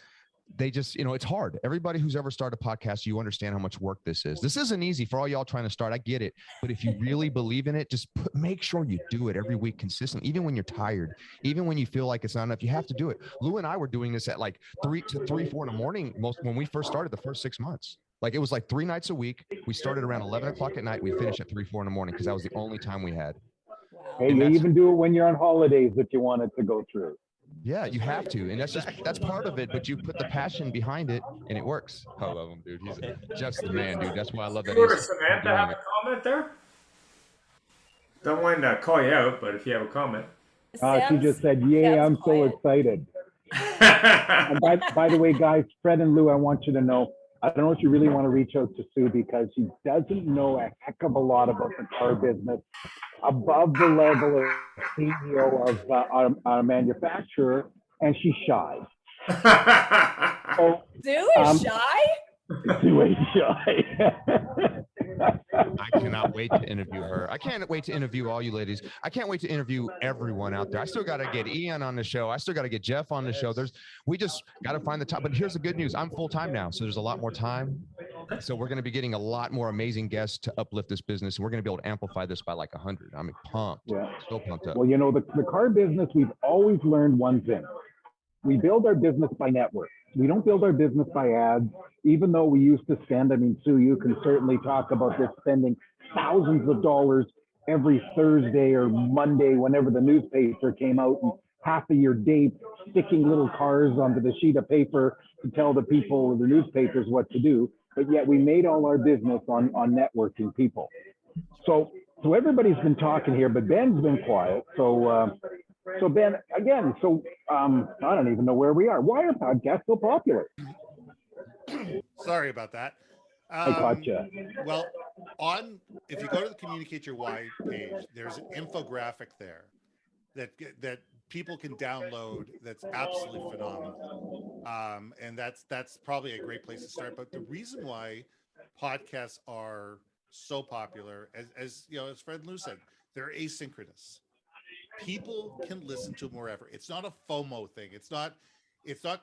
They just, it's hard. Everybody who's ever started a podcast, you understand how much work this is. This isn't easy for all y'all trying to start. I get it. But if you really believe in it, just make sure you do it every week consistently, even when you're tired, even when you feel like it's not enough, you have to do it. Lou and I were doing this at like 3, 4 in the morning when we first started the first 6 months. Like it was like 3 nights a week. We started around 11 o'clock at night. We finished at 3, 4 in the morning because that was the only time we had. Wow. Hey, you even do it when you're on holidays if you want it to go through. Yeah, you have to, and that's part of it. But you put the passion behind it, and it works. I love him, dude. He's just the man, dude. That's why I love that. Stuart or Samantha have a comment there? Don't mind to call you out, but if you have a comment. She just said, "Yeah, I'm so excited." And by the way, guys, Fred and Lou, I want you to know, I don't know if you really want to reach out to Sue because she doesn't know a heck of a lot about the car business above the level of CEO of a manufacturer, and she's shy. So, Sue is shy? Sue is shy. I cannot wait to interview her. I can't wait to interview all you ladies. I can't wait to interview everyone out there. I still got to get Ian on the show. I still got to get Jeff on the show. We just got to find the time. But here's the good news. I'm full-time now, so there's a lot more time. So we're going to be getting a lot more amazing guests to uplift this business, and we're going to be able to amplify this by like 100. I'm pumped. Yeah. So pumped up. Well, you know, the car business, we've always learned one thing. We build our business by network. We don't build our business by ads, even though we used to spend, I mean, Sue, you can certainly talk about this, spending thousands of dollars every Thursday or Monday, whenever the newspaper came out, and half of your day sticking little cars onto the sheet of paper to tell the people in the newspapers what to do. But yet we made all our business on networking people. So everybody's been talking here, but Ben's been quiet. So Ben, again, I don't even know where we are. Why are podcasts so popular? Sorry about that. I gotcha. Well, if you go to the Communicate Your Why page, there's an infographic there that people can download. That's absolutely phenomenal, and that's probably a great place to start. But the reason why podcasts are so popular, as you know, as Fred and Lou said, they're asynchronous. People can listen to them wherever. It's not a FOMO thing. It's not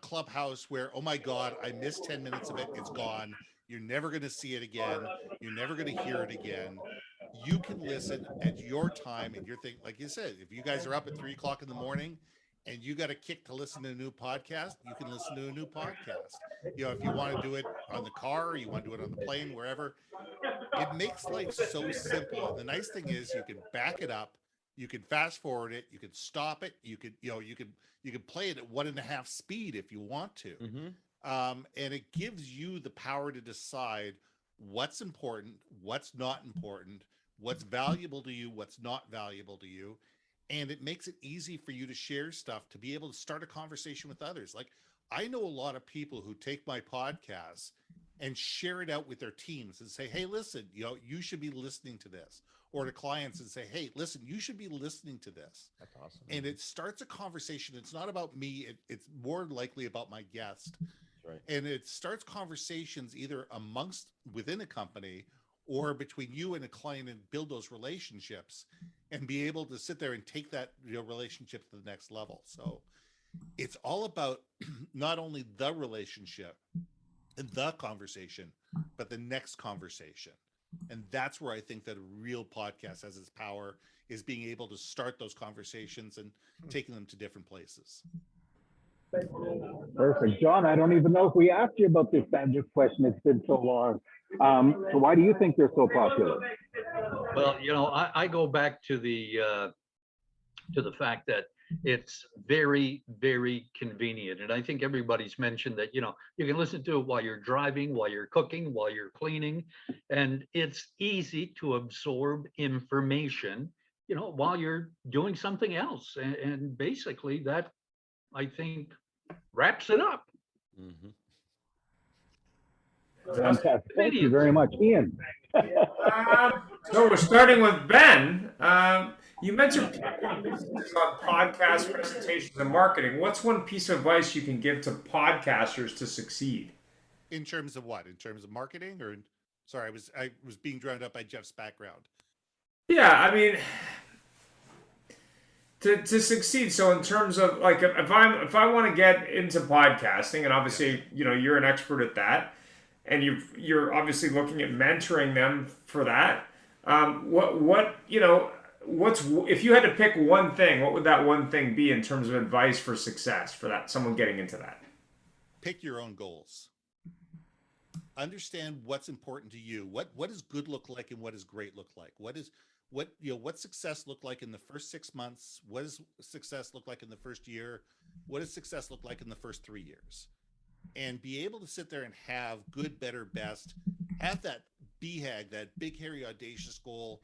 Clubhouse where, oh my God, I missed 10 minutes of it. It's gone. You're never going to see it again. You're never going to hear it again. You can listen at your time and your thing. Like you said, if you guys are up at 3 o'clock in the morning and you got a kick to listen to a new podcast, you can listen to a new podcast. You know, if you want to do it on the car, or you want to do it on the plane, wherever, it makes life so simple. And the nice thing is you can back it up. You can fast forward it. You can stop it. You can play it at 1.5 speed if you want to. Mm-hmm. And it gives you the power to decide what's important, what's not important, what's valuable to you, what's not valuable to you. And it makes it easy for you to share stuff, to be able to start a conversation with others. Like, I know a lot of people who take my podcasts and share it out with their teams and say, hey, listen, you should be listening to this. Or to clients and say, hey, listen, you should be listening to this. That's awesome. And it starts a conversation. It's not about me. It's more likely about my guest. Right. And it starts conversations either within a company or between you and a client, and build those relationships and be able to sit there and take that relationship to the next level. So it's all about not only the relationship and the conversation, but the next conversation. And that's where I think that a real podcast has its power, is being able to start those conversations and taking them to different places. Perfect. John, I don't even know if we asked you about this question. It's been so long. So why do you think they're so popular? Well, I go back to the fact that it's very, very convenient. And I think everybody's mentioned that, you can listen to it while you're driving, while you're cooking, while you're cleaning, and it's easy to absorb information, while you're doing something else. And basically that, I think, wraps it up. Mm-hmm. Fantastic. Thank you very much. Ian. So we're starting with Ben. You mentioned on podcast presentations and marketing. What's one piece of advice you can give to podcasters to succeed? In terms of what? In terms of marketing, or sorry, I was being drowned out by Jeff's background. Yeah, I mean, to succeed. So in terms of, like, if I want to get into podcasting, and obviously, you're an expert at that, and you're obviously looking at mentoring them for that. If you had to pick one thing, what would that one thing be in terms of advice for success for that, someone getting into that? Pick your own goals. understand what's important to you. What does good look like and what does great look like? What success look like in the first 6 months? What does success look like in the first year? What does success look like in the first 3 years? And be able to sit there and have good, better, best, have that BHAG, that big, hairy, audacious goal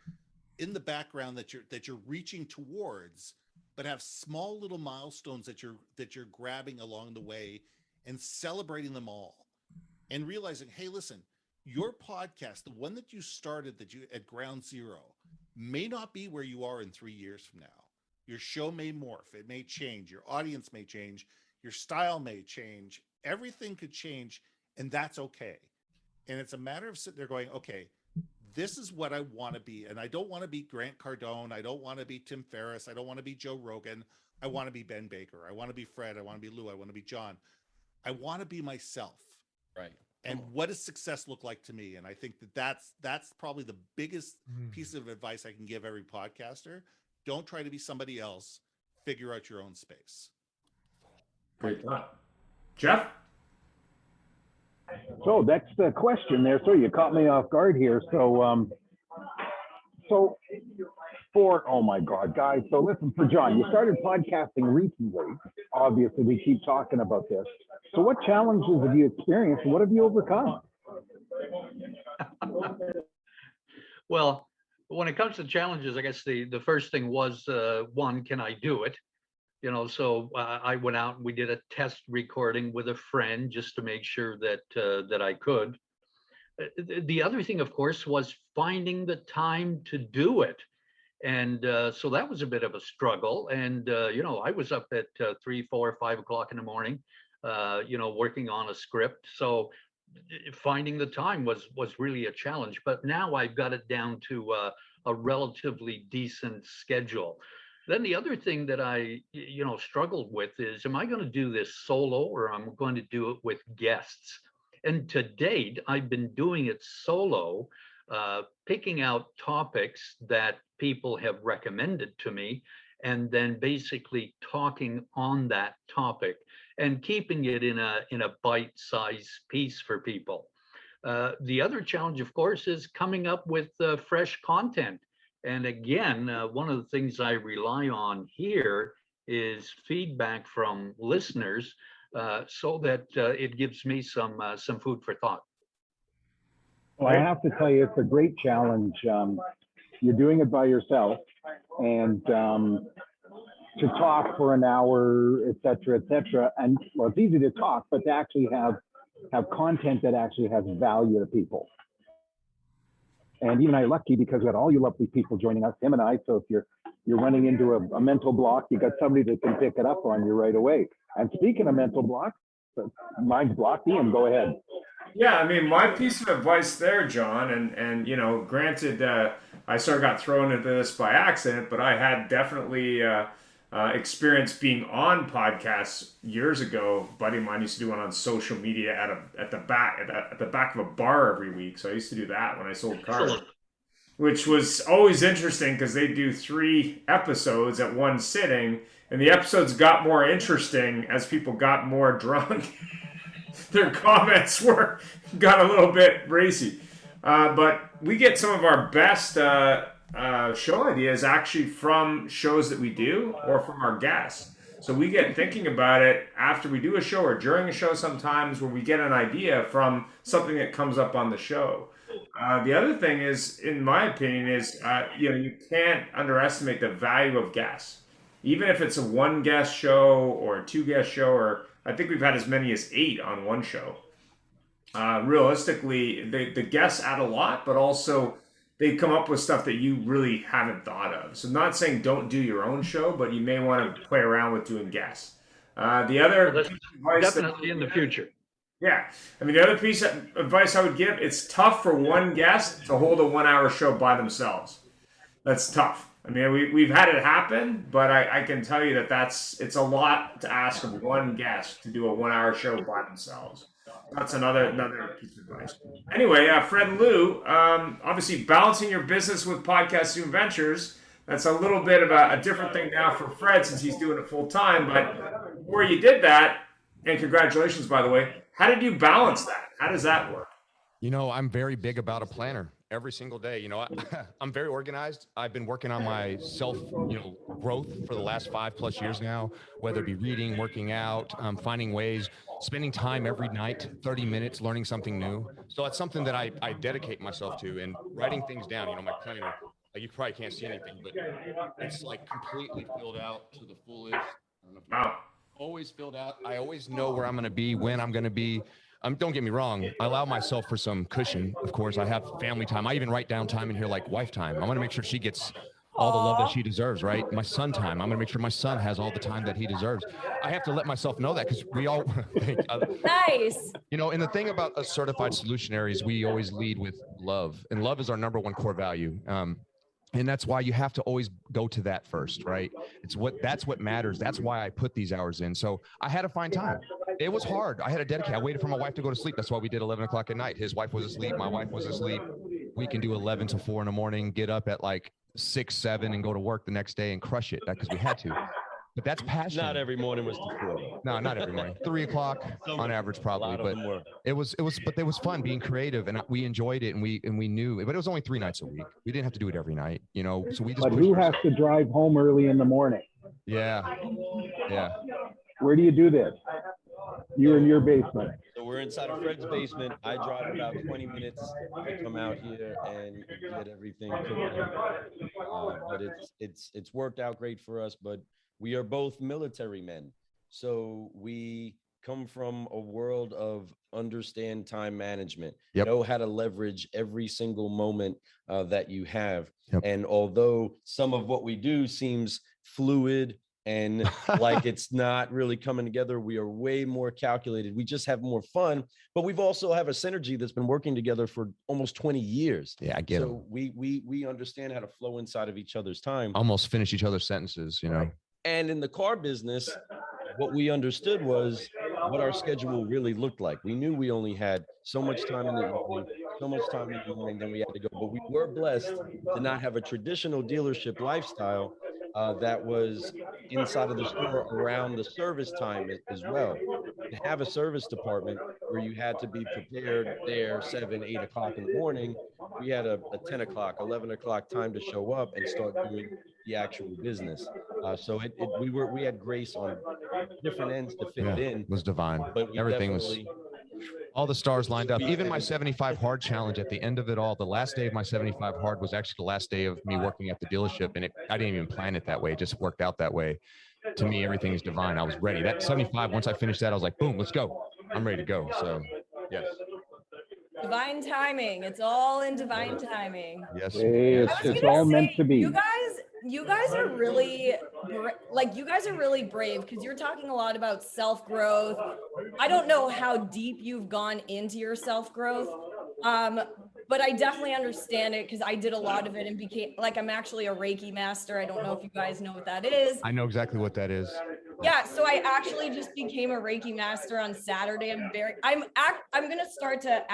in the background that you're reaching towards, but have small little milestones that you're grabbing along the way and celebrating them all, and realizing, hey, listen, your podcast, the one that you started, that you at ground zero, may not be where you are in 3 years from now. Your show may morph, it may change, your audience may change, your style may change, everything could change, and that's okay. And it's a matter of sitting there going, okay, this is what I want to be. And I don't want to be Grant Cardone. I don't want to be Tim Ferriss. I don't want to be Joe Rogan. I want to be Ben Baker. I want to be Fred. I want to be Lou. I want to be John. I want to be myself. Right. And what does success look like to me? And I think that's probably the biggest piece of advice I can give every podcaster. Don't try to be somebody else. Figure out your own space. Great thought. Jeff? So that's the question there. So you caught me off guard here. So oh my God, guys. So listen, for John, you started podcasting recently. Obviously, we keep talking about this. So what challenges have you experienced and what have you overcome? Well, when it comes to challenges, I guess the first thing was, one, can I do it? So I went out and we did a test recording with a friend just to make sure that I could. The other thing, of course, was finding the time to do it. And so that was a bit of a struggle. And, I was up at 3, 4, 5 o'clock in the morning, working on a script. So finding the time was really a challenge. But now I've got it down to a relatively decent schedule. Then the other thing that I, struggled with is, am I going to do this solo or am I going to do it with guests? And to date, I've been doing it solo, picking out topics that people have recommended to me, and then basically talking on that topic and keeping it in a bite-sized piece for people. The other challenge, of course, is coming up with fresh content. And again, one of the things I rely on here is feedback from listeners, so that it gives me some food for thought. Well, I have to tell you, it's a great challenge. You're doing it by yourself, and to talk for an hour, et cetera, and well, it's easy to talk, but to actually have content that actually has value to people. And even I'm lucky because we got all you lovely people joining us, him and I. So if you're running into a mental block, you got somebody that can pick it up on you right away. And speaking of mental blocks, mine's blocked. Ian, go ahead. Yeah, I mean, my piece of advice there, John, and granted, I sort of got thrown into this by accident, but I had definitely experience being on podcasts years ago. A buddy of mine used to do one on social media at the back of a bar every week. So I used to do that when I sold cars, which was always interesting because they do 3 episodes at one sitting, and the episodes got more interesting as people got more drunk. Their comments got a little bit racy, but we get some of our best show ideas actually from shows that we do or from our guests. So we get thinking about it after we do a show or during a show sometimes, where we get an idea from something that comes up on the show. The other thing is, in my opinion, is you can't underestimate the value of guests. Even if it's a 1 guest show or a 2 guest show, or I think we've had as many as 8 on one show. Realistically, the guests add a lot, but also they come up with stuff that you really haven't thought of. So I'm not saying don't do your own show, but you may want to play around with doing guests. The other definitely in the future. Yeah. I mean, the other piece of advice I would give, it's tough for one guest to hold a 1-hour show by themselves. That's tough. I mean, we've had it happen, but I can tell you that it's a lot to ask of one guest to do a 1-hour show by themselves. That's another piece of advice. Anyway, Fred and Lou, obviously balancing your business with podcasting ventures, that's a little bit of a different thing now for Fred since he's doing it full time. But before you did that, and congratulations, by the way, how did you balance that? How does that work? You know, I'm very big about a planner every single day. You know, I'm very organized. I've been working on my self, growth for the last 5+ years now, whether it be reading, working out, finding ways, spending time every night, 30 minutes, learning something new. So that's something that I dedicate myself to, and writing things down. You know, my planner, like, you probably can't see anything, but it's like completely filled out to the fullest. I don't know if you Wow. always filled out. I always know where I'm going to be, when I'm going to be. Don't get me wrong. I allow myself for some cushion. Of course, I have family time. I even write down time in here like wife time. I want to make sure she gets all the love that Aw. she deserves, right? My son time. I'm going to make sure my son has all the time that he deserves. I have to let myself know that, because we all think, Nice. and the thing about us certified solutionaries, we always lead with love, and love is our number one core value. And that's why you have to always go to that first, right? That's what matters. That's why I put these hours in. So I had to find time. It was hard. I had to dedicate. I waited for my wife to go to sleep. That's why we did 11 o'clock at night. His wife was asleep. My wife was asleep. We can do 11 to 4 in the morning, get up at like 6, 7 and go to work the next day and crush it, because we had to. But that's passion. Not every morning was the 4. No, not every morning. 3 o'clock on average, probably. But it was fun being creative, and we enjoyed it, and we knew. But it was only 3 nights a week. We didn't have to do it every night, So we just. But who has to drive home early in the morning? Yeah. Where do you do this? You're in your basement. So we're inside of Fred's basement. I drive about 20 minutes to come out here and get everything cooking. But it's worked out great for us. But we are both military men, so we come from a world of understand time management. Yep. Know how to leverage every single moment that you have. Yep. And although some of what we do seems fluid and like it's not really coming together, we are way more calculated. We just have more fun, but we've also have a synergy that's been working together for almost 20 years. Yeah, I get it. So we understand how to flow inside of each other's time. Almost finish each other's sentences, Right. And in the car business, what we understood was what our schedule really looked like. We knew we only had so much time in the evening, so much time in the morning, then we had to go. But we were blessed to not have a traditional dealership lifestyle that was inside of the store around the service time as well. To have a service department where you had to be prepared there 7, 8 o'clock in the morning, we had a 10 o'clock, 11 o'clock time to show up and start doing the actual business. So we had grace on different ends to fit it in. It was divine. But Everything was, all the stars lined up. Even my 75 hard challenge, at the end of it all, the last day of my 75 hard was actually the last day of me working at the dealership. And I didn't even plan it that way. It just worked out that way. To me, everything is divine. I was ready. That 75, once I finished that, I was like, boom, let's go. I'm ready to go. So, yes. Divine timing. It's all in divine timing. Yes. It's all meant to be. You guys are really brave, because you're talking a lot about self-growth. I don't know how deep you've gone into your self-growth, but I definitely understand it, because I did a lot of it and became I'm actually a Reiki master. I don't know if you guys know what that is. I know exactly what that is. Yeah, so I actually just became a Reiki master on Saturday. I'm gonna start to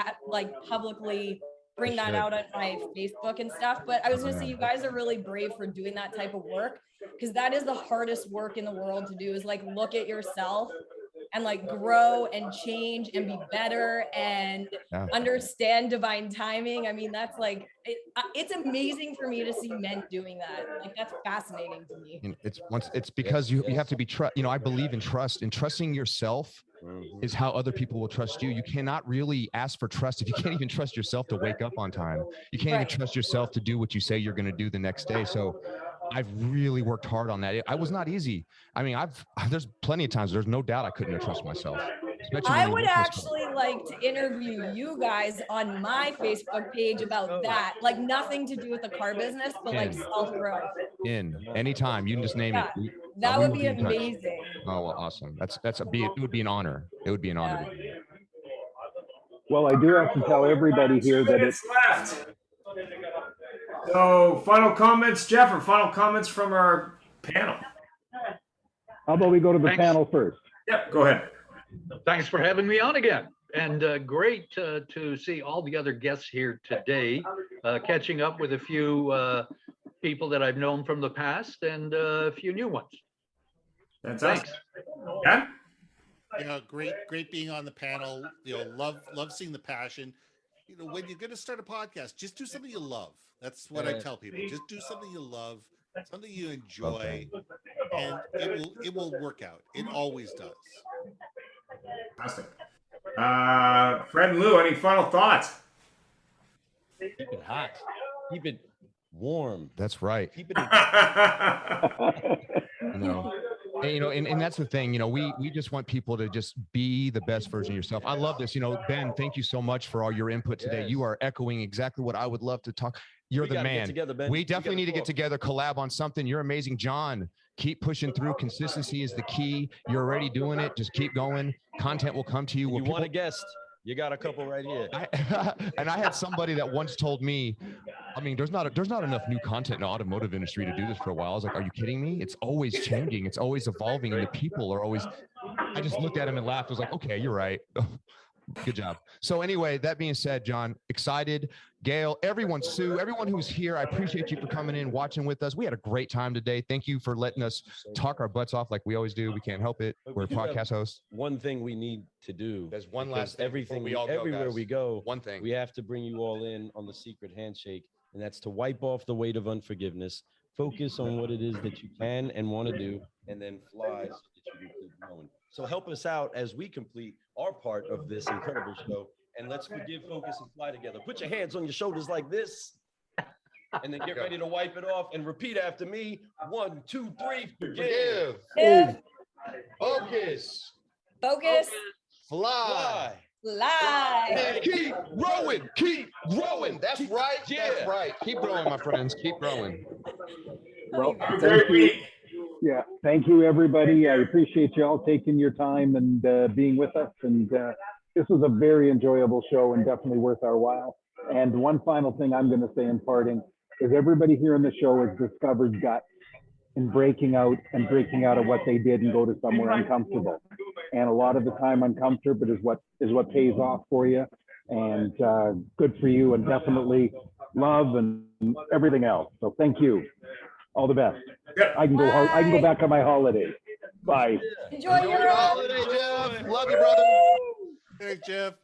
publicly bring that out on my Facebook and stuff. But I was gonna say, you guys are really brave for doing that type of work, because that is the hardest work in the world to do, is look at yourself and grow and change and be better and understand divine timing. I mean, that's it's amazing for me to see men doing that. That's fascinating to me. It's because you have to be I believe in trust, and trusting yourself is how other people will trust you. You cannot really ask for trust if you can't even trust yourself to wake up on time. You can't even trust yourself to do what you say you're going to do the next day. So I've really worked hard on that. It was not easy. I mean, there's plenty of times, there's no doubt I couldn't have trusted myself. I would actually like to interview you guys on my Facebook page about that. Nothing to do with the car business, but self-growth. Anytime. You can just name it. That would be amazing. Oh, well, awesome. It would be an honor. It would be an honor to do. Well, I do have to tell everybody here that it's left. So, final comments, Jeff, or final comments from our panel? How about we go to the panel first? Yep, go ahead. Thanks for having me on again. And great to see all the other guests here today, catching up with a few people that I've known from the past and a few new ones. Fantastic. Thanks. Yeah? Great being on the panel. Love seeing the passion. you know, when you're going to start a podcast, just do something you love. That's what I tell people. Just do something you love, something you enjoy, and it will work out. It always does. Fantastic. Fred and Lou, any final thoughts? Keep it hot. Keep it warm. That's right. Keep it. You know, and, you know, and that's the thing, you know, we just want people to just be the best version of yourself. I love this. You know, Ben, thank you so much for all your input today. Yes. You are echoing exactly what I would love to talk. You're the man. Together, Ben. We definitely need to get together, collab on something. You're amazing. John, keep pushing through. Consistency is the key. You're already doing it. Just keep going. Content will come to you. You want a guest? You got a couple right here. And I had somebody that once told me, I mean, there's not enough new content in the automotive industry to do this for a while. I was like, are you kidding me? It's always changing. It's always evolving. And the people are always, I just looked at him and laughed. I was like, okay, you're right. Good job. So anyway, that being said, John, excited. Gail, everyone, Sue, everyone who's here, I appreciate you for coming in, watching with us. We had a great time today. Thank you for letting us talk our butts off like we always do. We can't help it. We're podcast hosts. One thing we need to do. There's one last thing. Everything We all go, everywhere guys. we go. One thing. We have to bring you all in on the secret handshake, and that's to wipe off the weight of unforgiveness. Focus on what it is that you can and want to do, and then fly so that you can keep going. So help us out as we complete our part of this incredible show, and let's forgive, focus, and fly together. Put your hands on your shoulders like this, and then get ready to wipe it off and repeat after me. 1, 2, 3. Forgive. Focus. Focus. Fly. Fly. And keep growing. Keep growing. That's right. Yeah. That's right. Keep growing, my friends. Keep growing. Well, Have a thank great you. week. Yeah, thank you, everybody. I appreciate you all taking your time and being with us. And this was a very enjoyable show and definitely worth our while. And one final thing I'm going to say in parting is everybody here in the show has discovered guts in breaking out of what they did and go to somewhere uncomfortable. And a lot of the time uncomfortable is what pays off for you. And good for you, and definitely love and everything else. So thank you. All the best. I can go back on my holiday. Bye. Enjoy your holiday, Jeff. Love you, brother. Hey, Jeff.